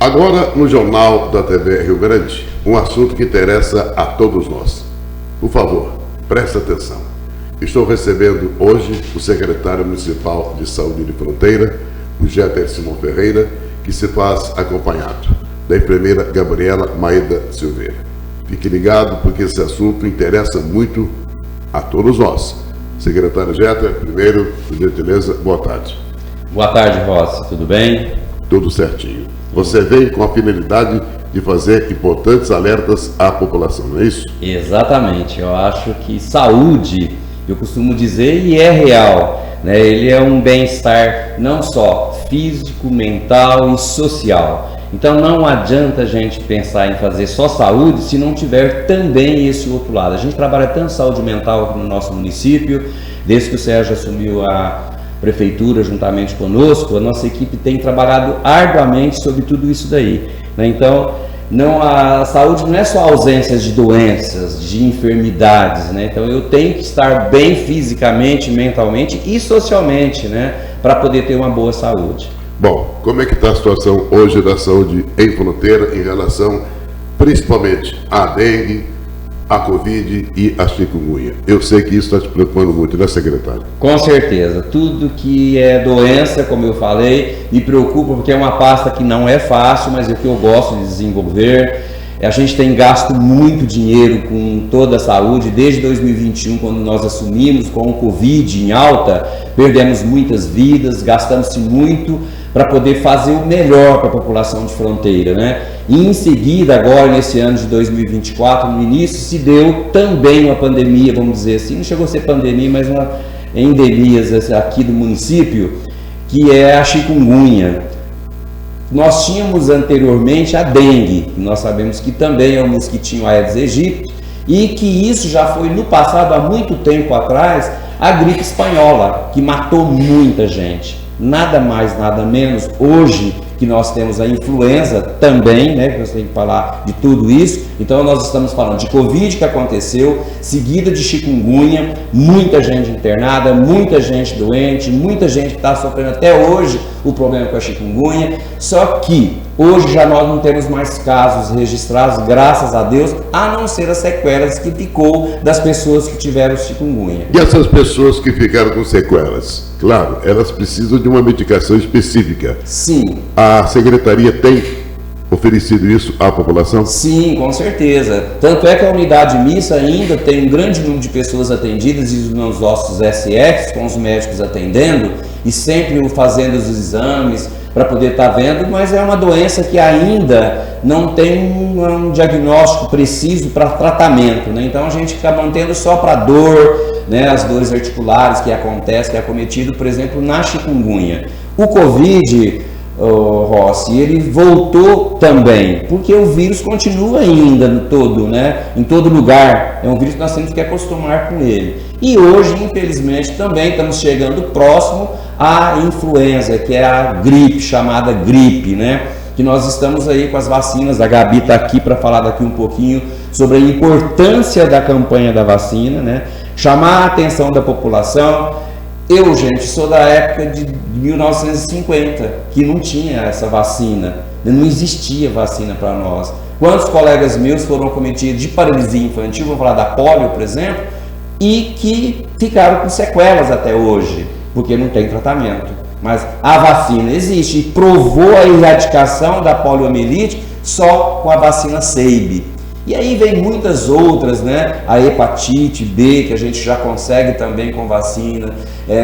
Agora, no Jornal da TV Rio Grande, um assunto que interessa a todos nós. Por favor, preste atenção. Estou recebendo hoje o secretário municipal de Saúde de Fronteira, o Jeter Simão Ferreira, que se faz acompanhado da enfermeira Gabriela Maeda Silveira. Fique ligado, porque esse assunto interessa muito a todos nós. Secretário Jeter, primeiro, por gentileza, boa tarde. Boa tarde, Rossi. Tudo bem? Tudo certinho. Você veio com a finalidade de fazer importantes alertas à população, não é isso? Exatamente. Eu acho que saúde, eu costumo dizer, e é real, né? Ele é um bem-estar não só físico, mental e social. Então não adianta a gente pensar em fazer só saúde se não tiver também esse outro lado. A gente trabalha tanto saúde mental aqui no nosso município, desde que o Sérgio assumiu a prefeitura juntamente conosco, a nossa equipe tem trabalhado arduamente sobre tudo isso daí, né? Então, a saúde não é só ausência de doenças, de enfermidades, né? Então eu tenho que estar bem fisicamente, mentalmente e socialmente, né? Para poder ter uma boa saúde. Bom, como é que está a situação hoje da saúde em Fronteira em relação principalmente à dengue, a Covid e a chikungunya? Eu sei que isso está te preocupando muito, né, secretário? Com certeza. Tudo que é doença, como eu falei, me preocupa, porque é uma pasta que não é fácil, mas é o que eu gosto de desenvolver. A gente tem gasto muito dinheiro com toda a saúde. Desde 2021, quando nós assumimos com o Covid em alta, perdemos muitas vidas, gastamos-se muito para poder fazer o melhor para a população de Fronteira, né? E em seguida, agora nesse ano de 2024, no início, se deu também uma pandemia, vamos dizer assim, não chegou a ser pandemia, mas uma endemia aqui do município, que é a chikungunya. Nós tínhamos anteriormente a dengue, que nós sabemos que também é um mosquitinho Aedes aegypti, e que isso já foi no passado, há muito tempo atrás, a gripe espanhola, que matou muita gente. Nada mais, nada menos, hoje que nós temos a influenza também, né, que você tem que falar de tudo isso. Então nós estamos falando de Covid que aconteceu, seguida de chikungunya, muita gente internada, muita gente doente, muita gente que está sofrendo até hoje o problema com a chikungunya, só que hoje já nós não temos mais casos registrados, graças a Deus, a não ser as sequelas que ficou das pessoas que tiveram chikungunya. E essas pessoas que ficaram com sequelas? Claro, elas precisam de uma medicação específica. Sim. A Secretaria tem oferecido isso à população? Sim, com certeza. Tanto é que a unidade mista ainda tem um grande número de pessoas atendidas e nos nossos SFs, com os médicos atendendo e sempre fazendo os exames para poder estar vendo, mas é uma doença que ainda não tem um diagnóstico preciso para tratamento, né? Então a gente fica mantendo só para dor, né? As dores articulares que acontecem, que é acometido, por exemplo, na chikungunya. O Covid, Rossi, ele voltou também, porque o vírus continua ainda no todo, né? Em todo lugar. É um vírus que nós temos que acostumar com ele. E hoje, infelizmente, também estamos chegando próximo à influenza, que é a gripe, chamada gripe, né? Que nós estamos aí com as vacinas. A Gabi está aqui para falar daqui um pouquinho sobre a importância da campanha da vacina, né? Chamar a atenção da população. Eu, gente, sou da época de 1950, que não tinha essa vacina, não existia vacina para nós. Quantos colegas meus foram acometidos de paralisia infantil, vou falar da polio, por exemplo, e que ficaram com sequelas até hoje, porque não tem tratamento. Mas a vacina existe e provou a erradicação da poliomielite só com a vacina SEIB. E aí vem muitas outras, né? A hepatite B, que a gente já consegue também com vacina.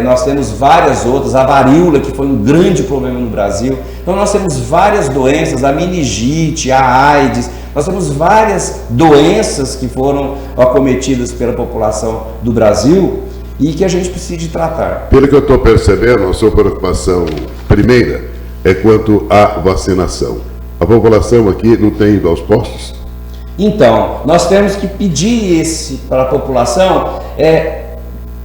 Nós temos várias outras, a varíola, que foi um grande problema no Brasil. Então nós temos várias doenças, a meningite, a AIDS. Nós temos várias doenças que foram acometidas pela população do Brasil e que a gente precisa de tratar. Pelo que eu estou percebendo, a sua preocupação primeira é quanto à vacinação. A população aqui não tem ido aos postos? Então, nós temos que pedir para a população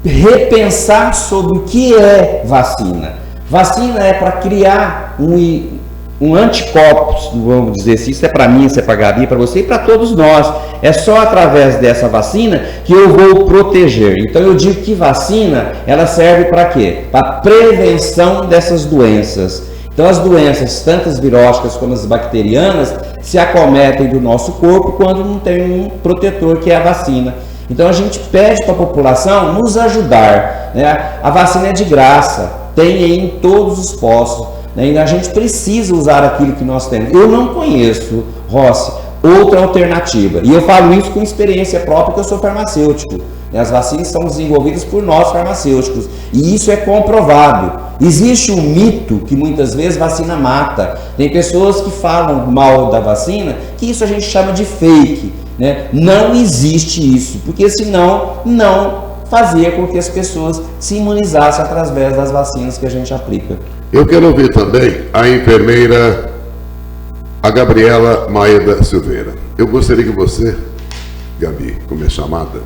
repensar sobre o que é vacina. Vacina é para criar um anticorpos, vamos dizer assim, isso é para mim, isso é para a Gabi, para você e para todos nós. É só através dessa vacina que eu vou proteger. Então eu digo que vacina, ela serve para quê? Para prevenção dessas doenças. Então as doenças, tanto as viróticas como as bacterianas, se acometem do nosso corpo quando não tem um protetor, que é a vacina. Então a gente pede para a população nos ajudar, né? A vacina é de graça, tem aí em todos os postos, né? E a gente precisa usar aquilo que nós temos. Eu não conheço, Rossi, outra alternativa. E eu falo isso com experiência própria, que eu sou farmacêutico. As vacinas são desenvolvidas por nós farmacêuticos e isso é comprovado. Existe um mito que muitas vezes vacina mata. Tem pessoas que falam mal da vacina, que isso a gente chama de fake, né? Não existe isso, porque senão não fazia com que as pessoas se imunizassem através das vacinas que a gente aplica. Eu quero ouvir também a enfermeira, a Gabriela Maeda Silveira. Eu gostaria que você, Gabi, como é chamada,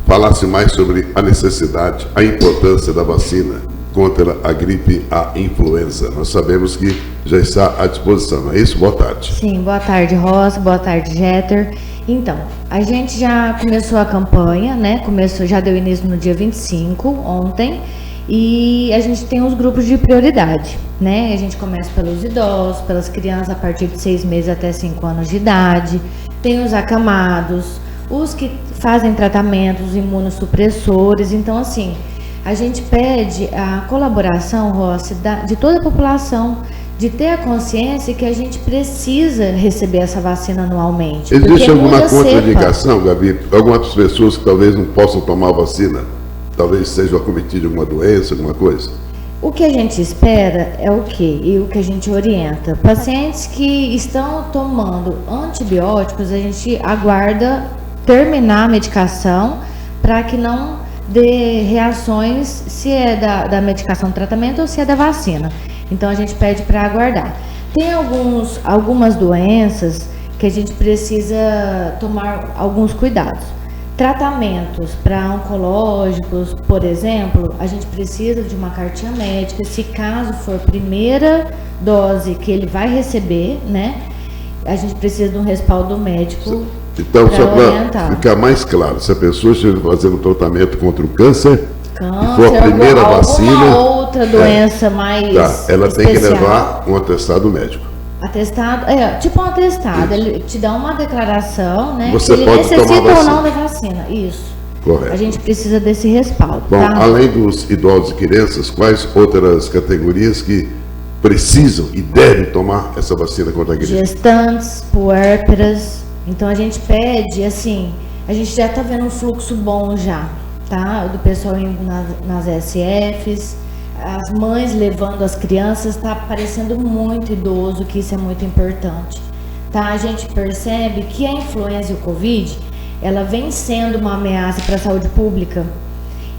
falasse mais sobre a necessidade, a importância da vacina contra a gripe, a influenza. Nós sabemos que já está à disposição, não é isso? Boa tarde. Sim, boa tarde, Rosa, boa tarde, Jeter. Então, a gente já começou a campanha, né? Já deu início no dia 25, ontem, e a gente tem os grupos de prioridade, né? A gente começa pelos idosos, pelas crianças a partir de 6 meses até 5 anos de idade, tem os acamados, os que fazem tratamentos imunossupressores. Então, assim, a gente pede a colaboração, Rossi, de toda a população, de ter a consciência que a gente precisa receber essa vacina anualmente. Existe alguma contraindicação, Gabi? Algumas pessoas que talvez não possam tomar vacina, talvez sejam acometidas de alguma doença, alguma coisa? O que a gente espera é o quê? E o que a gente orienta? Pacientes que estão tomando antibióticos, a gente aguarda terminar a medicação para que não dê reações, se é da medicação do tratamento ou se é da vacina. Então a gente pede para aguardar. Tem algumas doenças que a gente precisa tomar alguns cuidados. Tratamentos para oncológicos, por exemplo, a gente precisa de uma cartinha médica, se caso for primeira dose que ele vai receber, né? A gente precisa de um respaldo médico. Então, só para ficar mais claro, se a pessoa estiver fazendo tratamento contra o câncer, e for a primeira vacina, outra doença mais ela especial, tem que levar um atestado médico. Atestado, tipo um atestado, ele te dá uma declaração, né? Você que pode ele necessita tomar vacina. ou não da vacina, isso. Correto. A gente precisa desse respaldo. Bom, tá? além dos idosos e crianças, quais outras categorias que precisam e devem tomar essa vacina contra a gripe? Gestantes, puérperas. Então a gente pede, assim, a gente já está vendo um fluxo bom já, tá? Do pessoal indo nas SFs, as mães levando as crianças, está aparecendo muito idoso, que isso é muito importante, tá? A gente percebe que a influenza e o Covid, ela vem sendo uma ameaça para a saúde pública,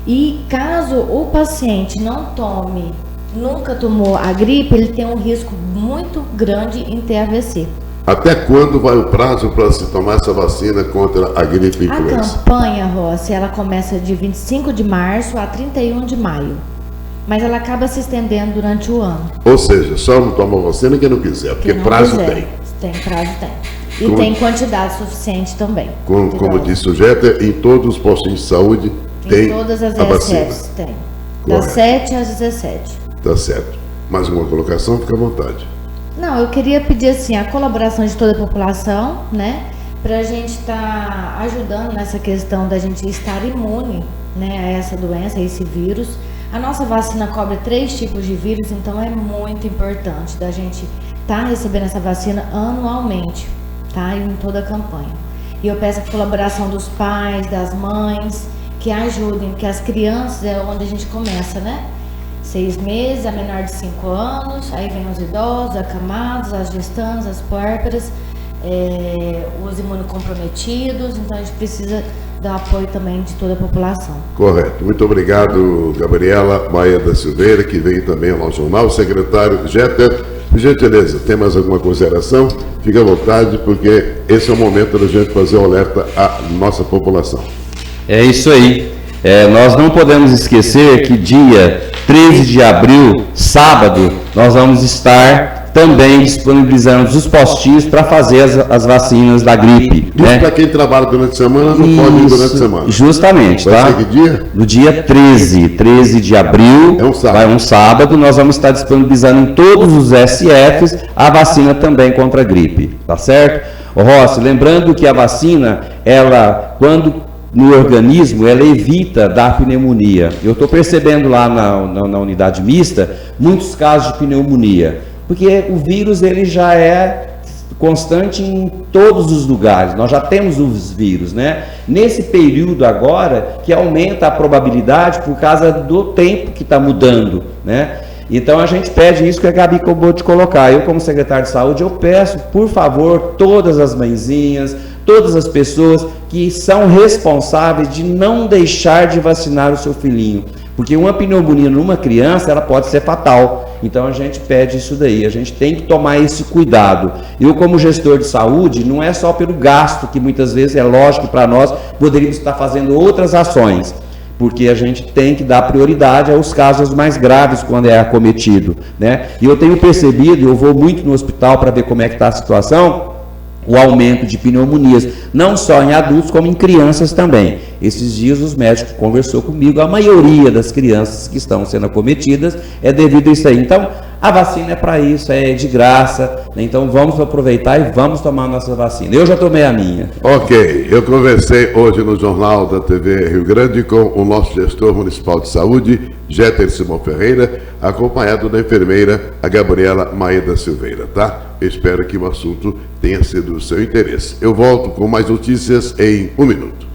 e caso o paciente não tome, nunca tomou a gripe, ele tem um risco muito grande em ter AVC. Até quando vai o prazo para se tomar essa vacina contra a gripe e influenza? A campanha, Rossi, ela começa de 25 de março a 31 de maio. Mas ela acaba se estendendo durante o ano. Ou seja, só não toma vacina quem não quiser, porque não prazo quiser. tem. Tem prazo, tem. E tem quantidade suficiente também. Como disse o Jeter, em todos os postos de saúde tem todas as a vacina. SFs tem. Correto. Das 7 às 17. Tá certo. Mais uma colocação, fica à vontade. Não, eu queria pedir assim a colaboração de toda a população, né? Para a gente estar ajudando nessa questão da gente estar imune, né, a essa doença, a esse vírus. A nossa vacina cobre 3 tipos de vírus, então é muito importante da gente estar recebendo essa vacina anualmente, tá? Em toda a campanha. E eu peço a colaboração dos pais, das mães, que ajudem, porque as crianças é onde a gente começa, né? 6 meses, a menor de 5 anos, aí vem os idosos, acamados, as gestantes, as puérperas, os imunocomprometidos, então a gente precisa dar apoio também de toda a população. Correto. Muito obrigado, Gabriela Maeda Silveira, que veio também ao nosso jornal, secretário Jeter. Por gentileza, tem mais alguma consideração? Fique à vontade, porque esse é o momento da gente fazer o alerta à nossa população. É isso aí. Nós não podemos esquecer que dia 13 de abril, sábado, nós vamos estar também disponibilizamos os postinhos para fazer as vacinas da gripe. Isso, para quem trabalha durante a semana, não pode ir durante a semana. Justamente, vai tá? ser que dia? No dia 13 de abril, é um sábado. Vai um sábado, nós vamos estar disponibilizando em todos os SFs a vacina também contra a gripe, tá certo? Ô Rossi, lembrando que a vacina, ela, quando no organismo, ela evita dar pneumonia. Eu estou percebendo lá na unidade mista, muitos casos de pneumonia, porque o vírus ele já é constante em todos os lugares, nós já temos os vírus, né? Nesse período agora, que aumenta a probabilidade por causa do tempo que está mudando, né? Então a gente pede isso que a Gabi acabou de colocar. Eu, como secretário de saúde, eu peço, por favor, todas as mãezinhas, todas as pessoas que são responsáveis de não deixar de vacinar o seu filhinho, porque uma pneumonia numa criança, ela pode ser fatal. Então a gente pede isso daí, a gente tem que tomar esse cuidado. Eu, como gestor de saúde, não é só pelo gasto, que muitas vezes é lógico para nós, poderíamos estar fazendo outras ações, porque a gente tem que dar prioridade aos casos mais graves quando é acometido, né? E eu tenho percebido, eu vou muito no hospital para ver como é que está a situação, o aumento de pneumonias, não só em adultos, como em crianças também. Esses dias os médicos conversou comigo, a maioria das crianças que estão sendo acometidas é devido a isso aí. Então, a vacina é para isso, é de graça, né? Então vamos aproveitar e vamos tomar a nossa vacina. Eu já tomei a minha. Ok, eu conversei hoje no Jornal da TV Rio Grande com o nosso gestor municipal de saúde, Jeter Simão Ferreira, acompanhado da enfermeira, a Gabriela Maeda Silveira, tá? Eu espero que o assunto tenha sido do seu interesse. Eu volto com mais notícias em 1 minuto.